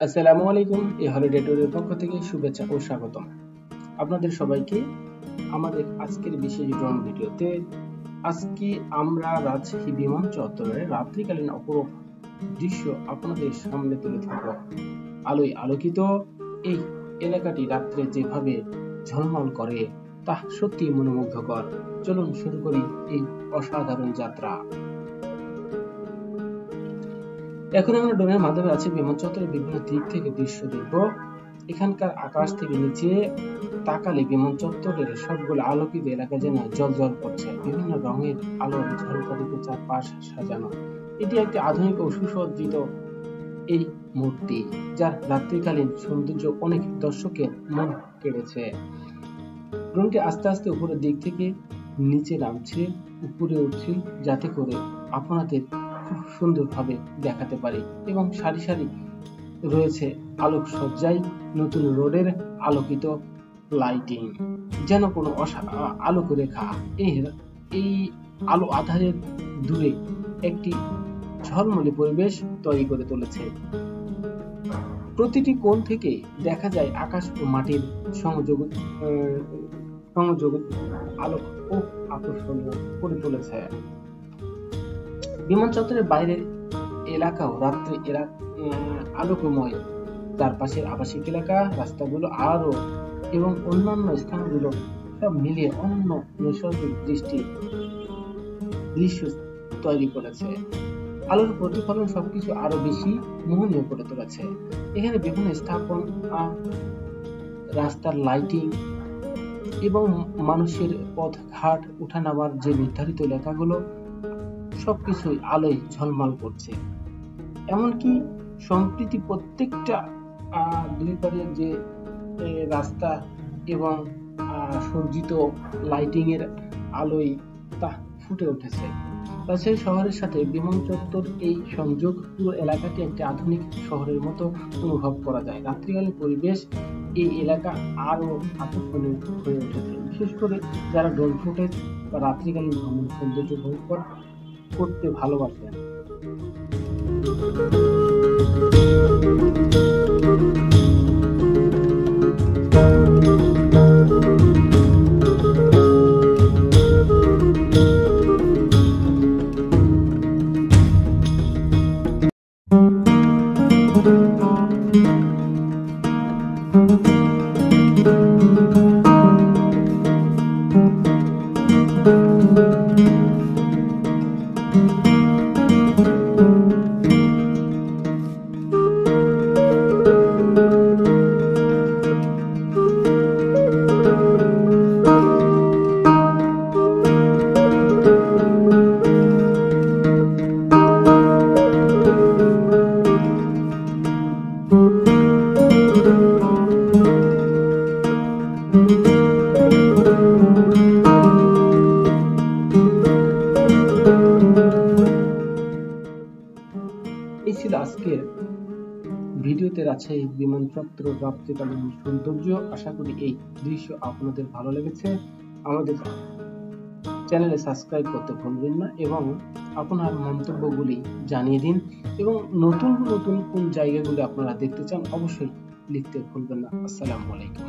আসসালামু আলাইকুম। এই হলিডে ট্যুরের পক্ষ থেকে শুভেচ্ছা ও স্বাগতম আপনাদের সবাইকে আমাদের আজকের বিশেষ ড্রোন ভিডিওতে। আজকে আমরা রাজশাহী বিমান চত্বরের রাত্রিকালীন অপরূপ দৃশ্য আপনাদের সামনে তুলে ধরব। আলোয় আলোকিত এই এলাকাটি রাত্রে যেভাবে ঝলমল করে তা সত্যি মনোমুগ্ধকর। চলুন শুরু করি এই অসাধারণ যাত্রা। এখন আমরা ড্রোনের মাধ্যমে আছি বিমান চত্বরের বিভিন্ন দিক থেকে দৃশ্য দেখব। এখানকার আকাশ থেকে নিচে তাকালে বিমান চত্বরের সবগুলো আলোকিত এলাকা যেন জ্বলজ্বল করছে। বিভিন্ন রঙের আলোর ঝলকারিতে চারপাশ সাজানো। এটি একটি আধুনিক ও সুসজ্জিত এই মূর্তি, যার রাত্রিকালীন সৌন্দর্য অনেক দর্শকের মন কেড়েছে। ড্রোনটি আস্তে আস্তে উপরের দিক থেকে নিচে নামছে, উপরে উঠছে, যাতে করে আপনাদের খুব সুন্দরভাবে দেখাতে পারি। এবং সারি সারি রয়েছে আলোকসজ্জায় নতুন রোডের আলোকিত লাইটিং, যেন কোনো আলোক রেখা এই আলো আধারের দূরে একটি ঝলমলে পরিবেশ তৈরি করে তুলেছে। প্রতিটি কোণ থেকে দেখা যায় আকাশ ও মাটির সংযোগ আলোক ও আকর্ষণীয় করে তুলেছে। বিমান চত্বরের বাইরের এলাকাও রাত্রে আলোকময়। চারপাশের আবাসিক এলাকা, রাস্তাগুলো আরো এবং অন্যান্য স্থানগুলো সব মিলিয়ে অন্য নৈসর্গিক দৃশ্য তৈরি করেছে। আলোর প্রতিফলন সবকিছু আরো বেশি মোহনীয় করে তুলেছে। এখানে বিভিন্ন স্থাপনা, রাস্তার লাইটিং এবং মানুষের পথঘাট, উঠানামার যে নির্ধারিত এলাকাগুলো সবকিছুই আলোয় ঝলমল করছে। এমনকি সম্প্রতি প্রত্যেকটা দুই পারের যে রাস্তা এবং সজ্জিত লাইটিং এর আলোয় তা ফুটে উঠেছে। রাজশাহী শহরের সাথে বিমান চত্বর এই সংযোগ পুরো এলাকাটি একটি আধুনিক শহরের মতো অনুভব করা যায়। রাত্রিকালীন পরিবেশ এই এলাকা আরো আকর্ষণীয় হয়ে উঠেছে, বিশেষ করে যারা ড্রোন ফুটেজ বা রাত্রিকালীন ভ্রমণ সৌন্দর্য উপভোগ করতে ভালোবাসেন। এই ছিল আজকের ভিডিওতে রাজশাহী বিমান চত্বর রাত্রিকালীন সৌন্দর্য। আশা করি এই দৃশ্য আপনাদের ভালো লেগেছে। আমাদের চ্যানেলে সাবস্ক্রাইব করতে ভুলবেন না এবং আপনার মন্তব্যগুলি জানিয়ে দিন। এবং নতুন নতুন কোন জায়গাগুলি আপনারা দেখতে চান অবশ্যই লিখতে ভুলবেন না। আসসালামু আলাইকুম।